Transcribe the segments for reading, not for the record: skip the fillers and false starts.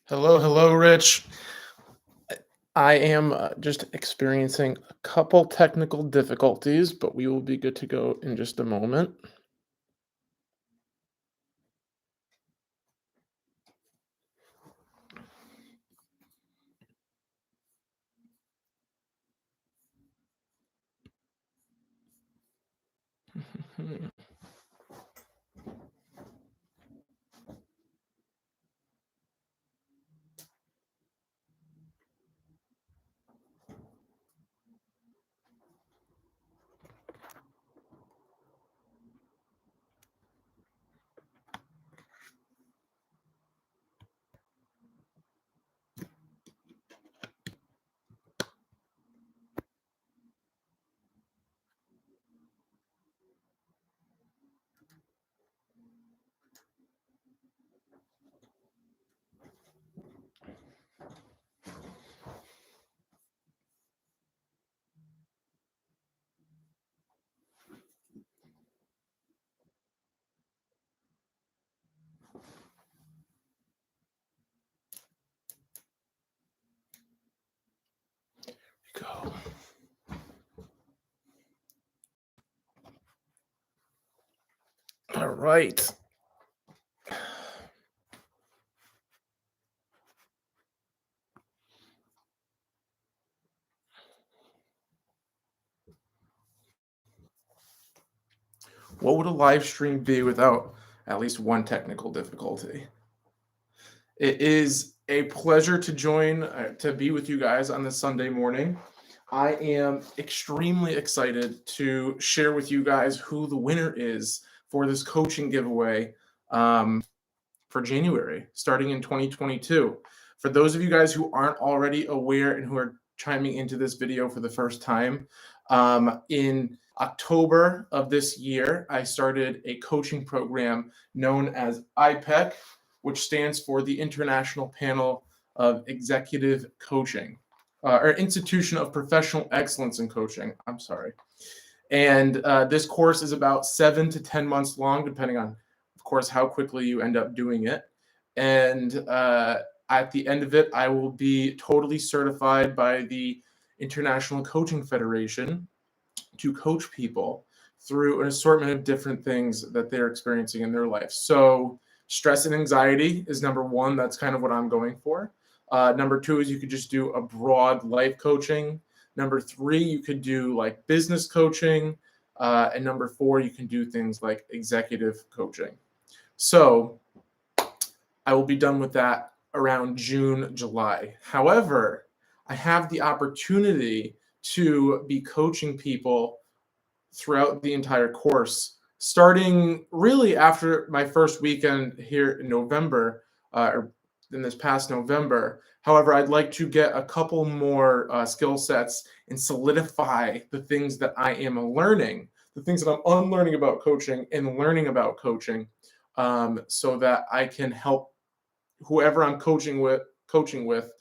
Hello, Rich. I am just experiencing a couple technical difficulties, but we will be good to go in just a moment. Go. All right. What would a live stream be without at least one technical difficulty? It is a pleasure to join, to be with you guys on this Sunday morning. I am extremely excited to share with you guys who the winner is for this coaching giveaway for January, starting in 2022. For those of you guys who aren't already aware and who are chiming into this video for the first time, in October of this year, I started a coaching program known as iPEC, which stands for the International Panel of Executive Coaching, or Institution of Professional Excellence in Coaching. I'm sorry. And this course is about 7 to 10 months long, depending on, of course, how quickly you end up doing it. And at the end of it, I will be totally certified by the International Coaching Federation to coach people through an assortment of different things that they're experiencing in their life. So stress and anxiety is number one. That's kind of what I'm going for. Number two is you could just do a broad life coaching. Number three, you could do like business coaching. And number four, you can do things like executive coaching. So I will be done with that around June, July. However, I have the opportunity to be coaching people throughout the entire course, starting really after my first weekend here in November, or in this past November. However, I'd like to get a couple more skill sets and solidify the things that I am learning, the things that I'm unlearning about coaching and learning about coaching, so that I can help whoever I'm coaching with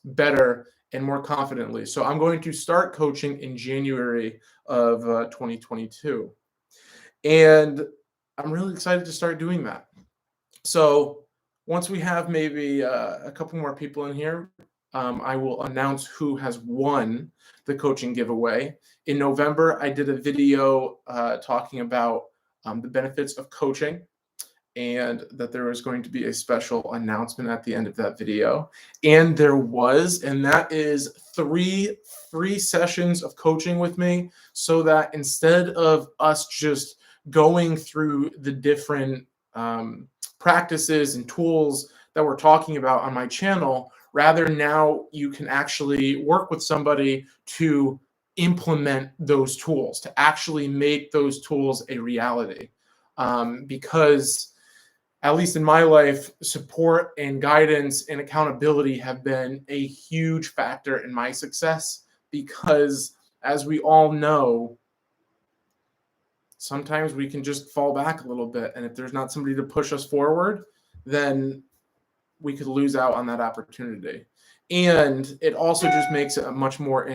better and more confidently. So I'm going to start coaching in January of 2022. And I'm really excited to start doing that. So once we have maybe a couple more people in here, I will announce who has won the coaching giveaway. In November, I did a video talking about the benefits of coaching, and that there was going to be a special announcement at the end of that video. And there was, and that is three free sessions of coaching with me, so that instead of us just going through the different practices and tools that we're talking about on my channel, rather now you can actually work with somebody to implement those tools, to actually make those tools a reality. Because at least in my life, support and guidance and accountability have been a huge factor in my success, because as we all know, sometimes we can just fall back a little bit. And if there's not somebody to push us forward, then we could lose out on that opportunity. And it also just makes it a much more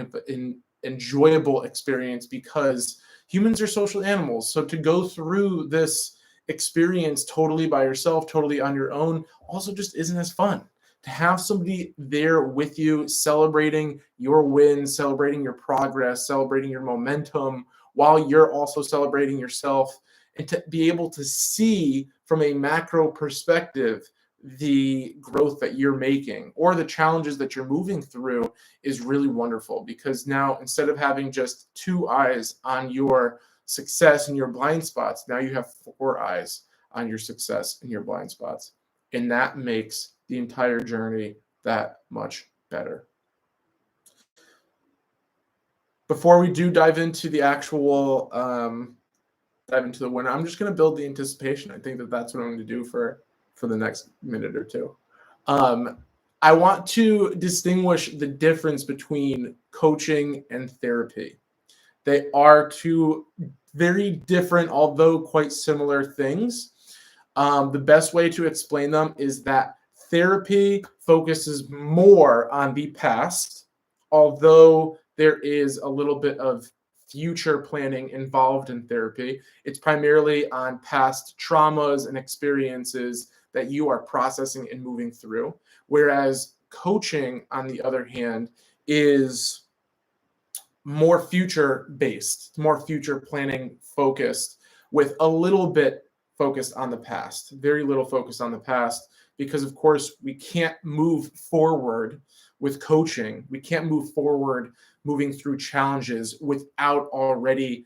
enjoyable experience, because humans are social animals. So to go through this experience totally by yourself, totally on your own, also just isn't as fun. To have somebody there with you, celebrating your wins, celebrating your progress, celebrating your momentum, while you're also celebrating yourself, and to be able to see from a macro perspective the growth that you're making or the challenges that you're moving through is really wonderful, because now instead of having just two eyes on your success and your blind spots, now you have four eyes on your success and your blind spots. And that makes the entire journey that much better. Before we do dive into the actual dive into the winner, I'm just going to build the anticipation. I think that that's what I'm going to do for the next minute or two. I want to distinguish the difference between coaching and therapy. They are two very different, although quite similar things. The best way to explain them is that therapy focuses more on the past, although there is a little bit of future planning involved in therapy. It's primarily on past traumas and experiences that you are processing and moving through. Whereas coaching, on the other hand, is more future based, more future planning focused, with a little bit focused on the past, very little focused on the past, because of course we can't move forward with coaching. We can't move forward moving through challenges without already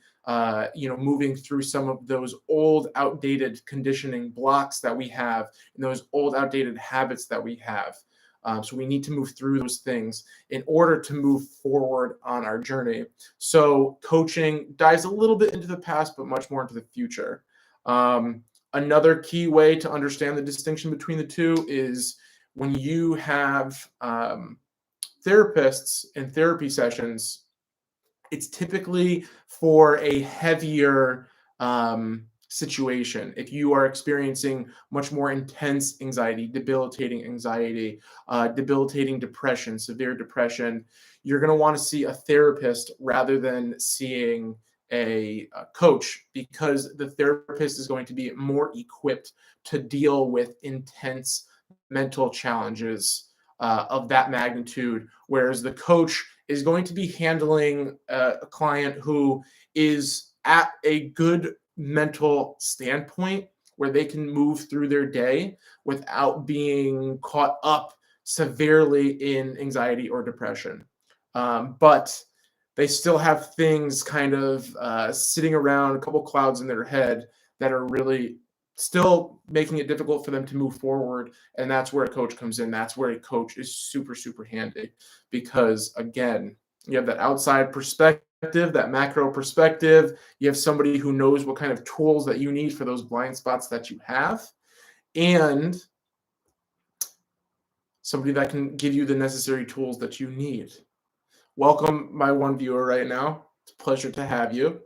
moving through some of those old outdated conditioning blocks that we have and those old outdated habits that we have. So we need to move through those things in order to move forward on our journey. So coaching dives a little bit into the past, but much more into the future. Another key way to understand the distinction between the two is when you have therapists in therapy sessions, it's typically for a heavier situation. If you are experiencing much more intense anxiety, debilitating depression, severe depression, you're going to want to see a therapist rather than seeing a coach, because the therapist is going to be more equipped to deal with intense mental challenges of that magnitude, whereas the coach is going to be handling a client who is at a good mental standpoint where they can move through their day without being caught up severely in anxiety or depression. But they still have things kind of sitting around, a couple clouds in their head that are really still making it difficult for them to move forward. And that's where a coach comes in. That's where a coach is super, super handy, because again, you have that outside perspective, that macro perspective. You have somebody who knows what kind of tools that you need for those blind spots that you have, and somebody that can give you the necessary tools that you need. Welcome, my one viewer right now. It's a pleasure to have you.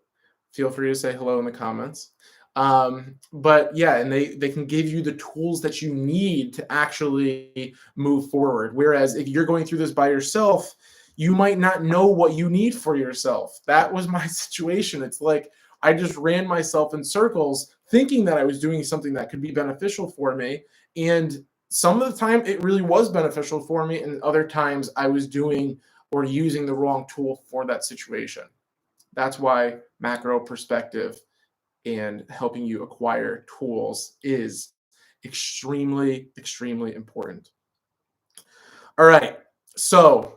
Feel free to say hello in the comments. But yeah, and they can give you the tools that you need to actually move forward. Whereas if you're going through this by yourself, you might not know what you need for yourself. That was my situation. It's like I just ran myself in circles thinking that I was doing something that could be beneficial for me. And some of the time it really was beneficial for me, and other times I was doing or using the wrong tool for that situation. That's why macro perspective and helping you acquire tools is extremely, extremely important. All right. So,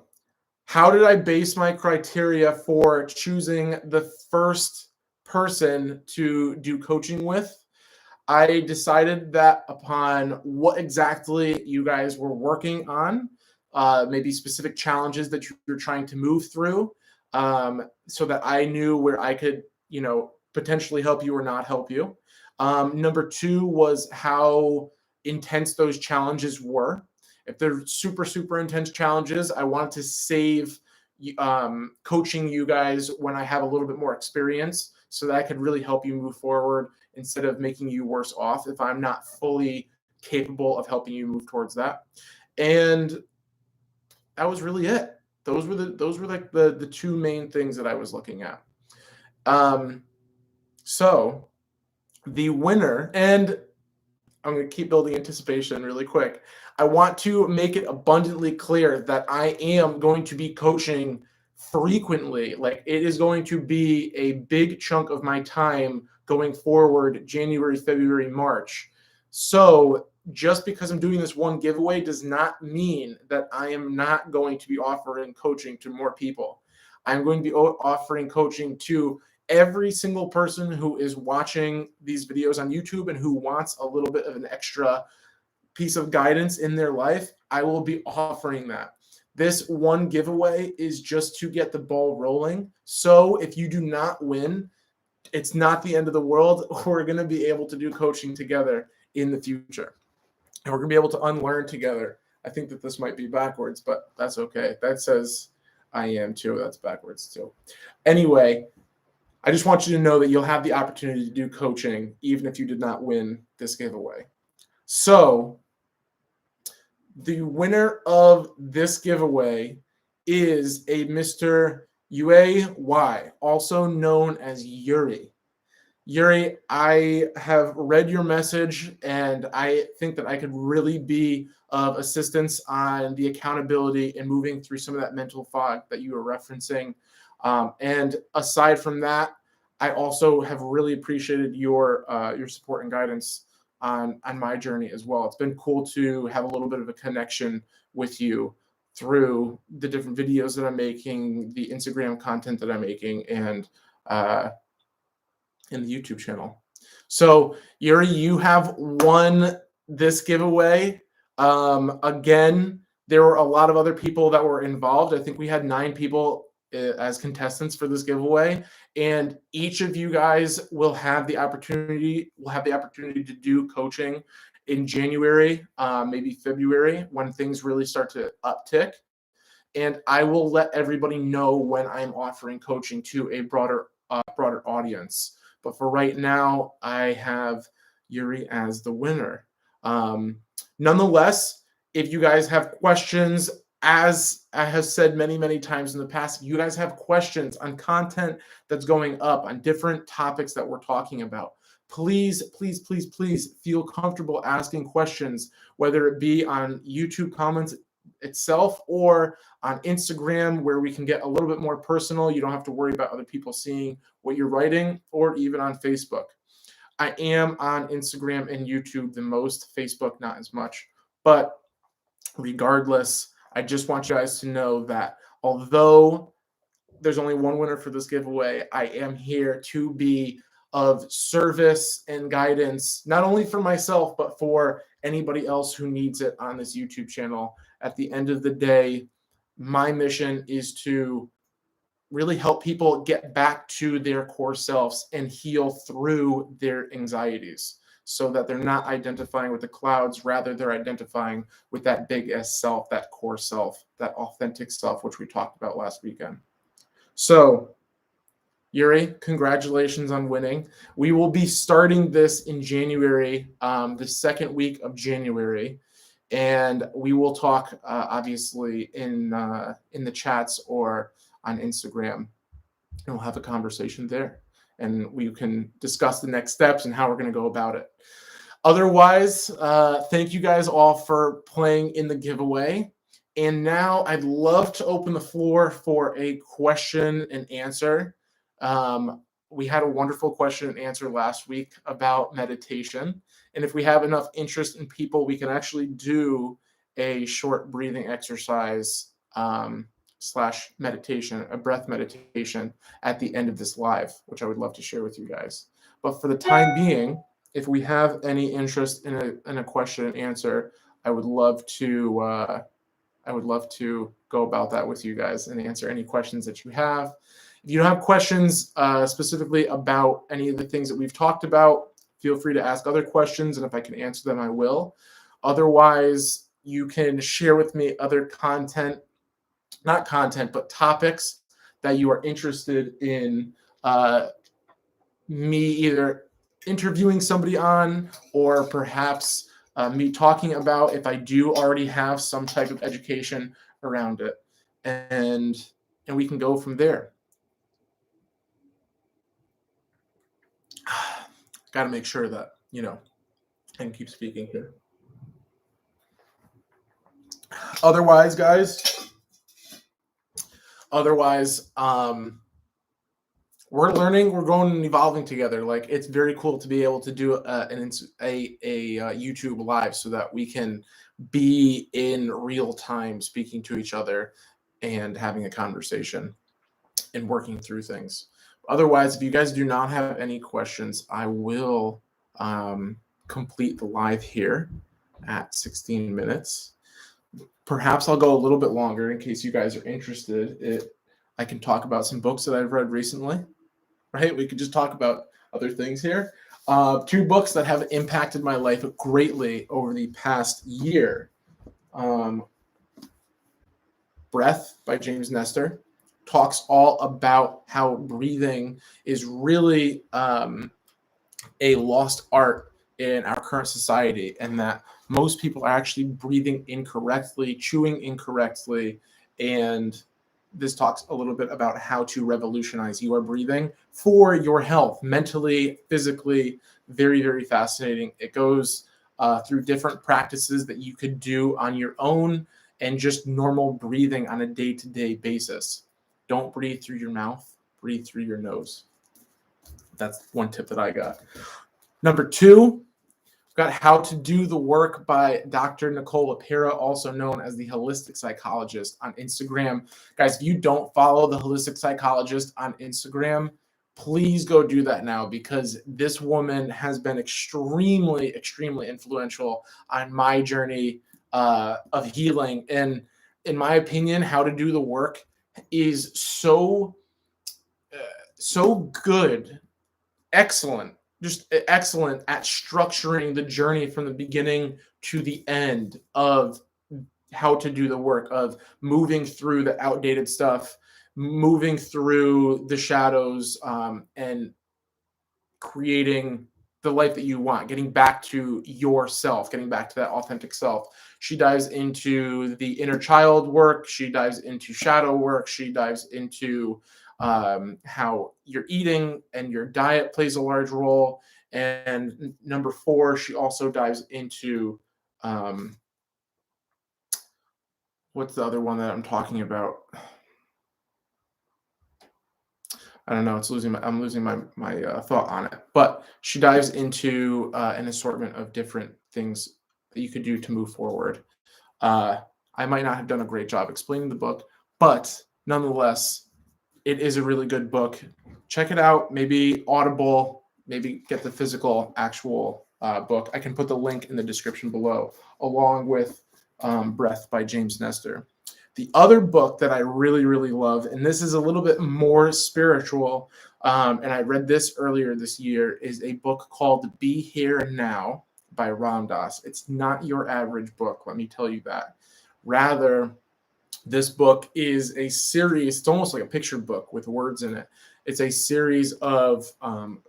how did I base my criteria for choosing the first person to do coaching with? I decided that upon what exactly you guys were working on, maybe specific challenges that you're trying to move through, so that I knew where I could, potentially help you or not help you. Number two was how intense those challenges were. If they're super, super intense challenges, I wanted to save coaching you guys when I have a little bit more experience, so that I could really help you move forward instead of making you worse off if I'm not fully capable of helping you move towards that. And that was really it. Those were like the two main things that I was looking at. So The winner, and I'm going to keep building anticipation really quick. I want to make it abundantly clear that I am going to be coaching frequently. Like, it is going to be a big chunk of my time going forward, January, February, March. So just because I'm doing this one giveaway does not mean that I am not going to be offering coaching to more people. I'm going to be offering coaching to every single person who is watching these videos on YouTube and who wants a little bit of an extra piece of guidance in their life. I will be offering that. This one giveaway is just to get the ball rolling. So if you do not win, it's not the end of the world. We're going to be able to do coaching together in the future. And we're going to be able to unlearn together. I think that this might be backwards, but that's okay. That says I am too. That's backwards too. Anyway, I just want you to know that you'll have the opportunity to do coaching even if you did not win this giveaway. So the winner of this giveaway is a Mr. Yue, also known as Yuri. Yuri, I have read your message, and I think that I could really be of assistance on the accountability and moving through some of that mental fog that you were referencing. And aside from that, I also have really appreciated your support and guidance on my journey as well. It's been cool to have a little bit of a connection with you through the different videos that I'm making, the Instagram content that I'm making, and in the YouTube channel. So Yuri, you have won this giveaway. Again, there were a lot of other people that were involved. I think we had 9 people as contestants for this giveaway, and each of you guys will have the opportunity to do coaching in January, maybe February, when things really start to uptick. And I will let everybody know when I'm offering coaching to a broader audience. But for right now, I have Yuri as the winner. Nonetheless, if you guys have questions, as I have said many, many times in the past, if you guys have questions on content that's going up, on different topics that we're talking about, please, please, please, please feel comfortable asking questions, whether it be on YouTube comments itself or on Instagram, where we can get a little bit more personal. You don't have to worry about other people seeing what you're writing, or even on Facebook. I am on Instagram and YouTube the most, Facebook not as much. But regardless, I just want you guys to know that although there's only one winner for this giveaway, I am here to be of service and guidance, not only for myself, but for anybody else who needs it on this YouTube channel. At the end of the day, my mission is to really help people get back to their core selves and heal through their anxieties so that they're not identifying with the clouds. Rather, they're identifying with that big S self, that core self, that authentic self, which we talked about last weekend. So, Yuri, congratulations on winning. We will be starting this in January, the second week of January, and we will talk obviously in the chats or on Instagram, and we'll have a conversation there, and we can discuss the next steps and how we're going to go about it. Otherwise, thank you guys all for playing in the giveaway. And now I'd love to open the floor for a question and answer. We had a wonderful question and answer last week about meditation. And if we have enough interest in people, we can actually do a short breathing exercise slash meditation, a breath meditation at the end of this live, which I would love to share with you guys. But for the time being, if we have any interest in a question and answer, I would love to go about that with you guys and answer any questions that you have. If you don't have questions specifically about any of the things that we've talked about, feel free to ask other questions, and if I can answer them, I will. Otherwise, you can share with me other content, not content, but topics that you are interested in me either interviewing somebody on, or perhaps me talking about if I do already have some type of education around it, and we can go from there. Got to make sure that, I can keep speaking here. Otherwise, guys, we're learning, we're going and evolving together. Like, it's very cool to be able to do a YouTube live so that we can be in real time speaking to each other and having a conversation and working through things. Otherwise, if you guys do not have any questions, I will complete the live here at 16 minutes. Perhaps I'll go a little bit longer in case you guys are interested. I can talk about some books that I've read recently, right? We could just talk about other things here. 2 books that have impacted my life greatly over the past year. Breath by James Nestor talks all about how breathing is really a lost art in our current society, and that most people are actually breathing incorrectly, chewing incorrectly, and this talks a little bit about how to revolutionize your breathing for your health, mentally, physically. Very, very fascinating. It goes through different practices that you could do on your own and just normal breathing on a day-to-day basis. Don't breathe through your mouth, breathe through your nose. That's one tip that I got. Number 2, we've got How to Do the Work by Dr. Nicole Lepera, also known as the Holistic Psychologist, on Instagram. Guys, if you don't follow the Holistic Psychologist on Instagram, please go do that now, because this woman has been extremely, extremely influential on my journey of healing. And in my opinion, How to Do the Work is so good, excellent, just excellent at structuring the journey from the beginning to the end of how to do the work, of moving through the outdated stuff, moving through the shadows, and creating the life that you want, getting back to yourself, getting back to that authentic self. She dives into the inner child work. She dives into shadow work. She dives into how your eating and your diet plays a large role. And number 4, she also dives into what's the other one that I'm talking about? I don't know. I'm losing my thought on it. But she dives into an assortment of different things that you could do to move forward. I might not have done a great job explaining the book, but nonetheless, it is a really good book. Check it out. Maybe Audible. Maybe get the physical, actual book. I can put the link in the description below, along with Breath by James Nestor. The other book that I really, really love, and this is a little bit more spiritual, and I read this earlier this year, is a book called Be Here Now by Ram Dass. It's not your average book, let me tell you that. Rather, this book is a series. It's almost like a picture book with words in it. It's a series of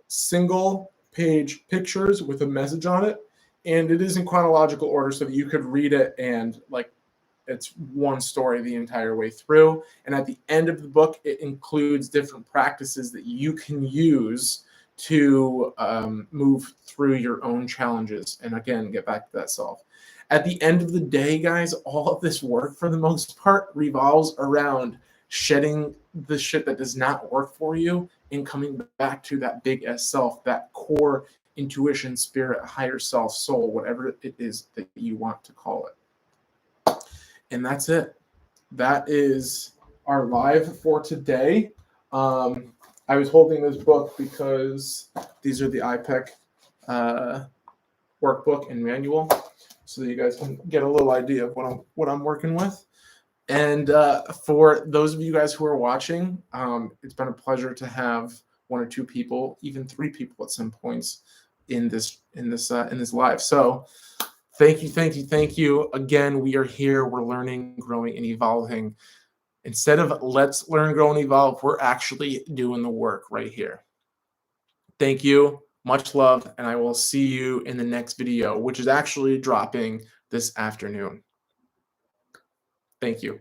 single page pictures with a message on it, and it is in chronological order so that you could read it and it's one story the entire way through. And at the end of the book, it includes different practices that you can use to move through your own challenges and, again, get back to that self. At the end of the day, guys, all of this work, for the most part, revolves around shedding the shit that does not work for you and coming back to that big S self, that core intuition, spirit, higher self, soul, whatever it is that you want to call it. And that's it. That is our live for today. I was holding this book because these are the iPEC workbook and manual, so that you guys can get a little idea of what I'm working with. And for those of you guys who are watching, it's been a pleasure to have 1 or 2 people, even 3 people at some points in this live. So thank you. Again, we are here. We're learning, growing, and evolving. Instead of let's learn, grow, and evolve, we're actually doing the work right here. Thank you. Much love. And I will see you in the next video, which is actually dropping this afternoon. Thank you.